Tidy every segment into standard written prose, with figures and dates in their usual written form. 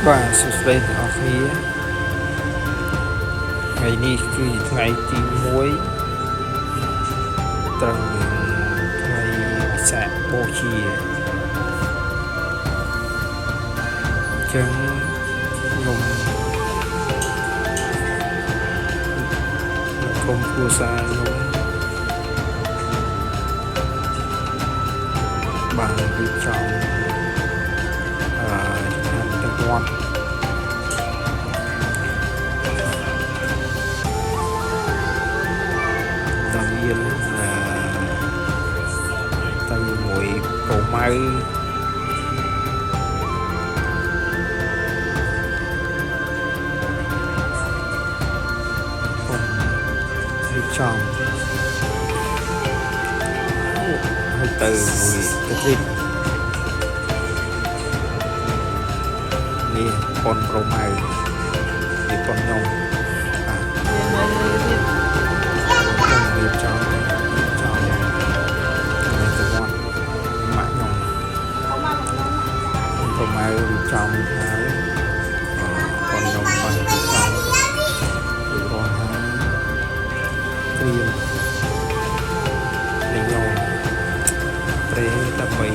បាទសួស្តីទាំងអស់គ្នាថ្ងៃនេះគឺថ្ងៃទី1ត្រឹមថ្ងៃវិសាខបូជាចឹងខ្ញុំក្រុមគ្រួសារខ្ញុំបានរៀបចំទាំងវត្តដែលមានតែមួយប្រម៉ៅរៀបចំហើយទៅមួយកាទ្រីននេះប៉ុនប្រម៉ៅនេះប៉ុនខ្ញុំបាទរៀបចំយ៉ាងទៅវត្តម៉ាក់ខ្ញុំប្រម៉ៅរៀបចំហើយប៉ុនខ្ញុំបានរៀបចំរៀបរាប់ហើយត្រៀមនេះខ្ញុំប្រេដើម្បី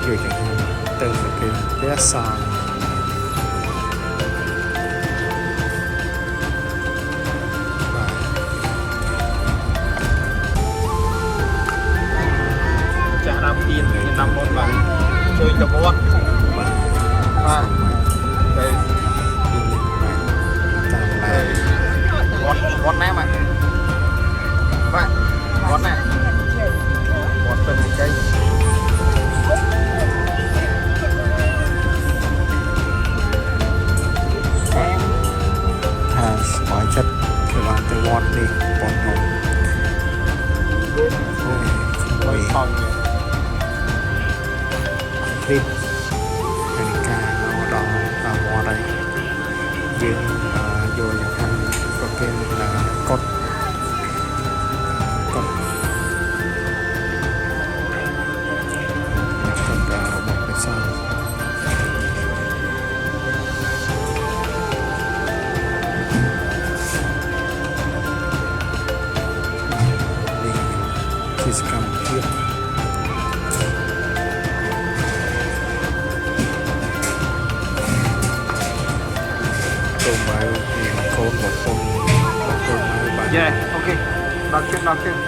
ជួយចង្ហាន់ទៅប្រគេនព្រះសង្ឃចាក់ដើមទៀនឆ្នាំមុនបាទជួយទៅវត្តបាទទៅតាមឡានវត្តណាបាទបាទវត្តណាវត្តពេញកៃថាស្បាយចិត្តគឺបានទៅវត្តនេះប៉ុនខ្ញុំអូយខំគ្រីបហើយការមកដល់តាមវត្តហើយយើងយកយ៉ាងខាងប្រគេនកត់របស់ព្រះសង្ឃជាសកម្មភាពទៅមកកូនបងប្អូនមកបាទយេអូខេដល់ជើង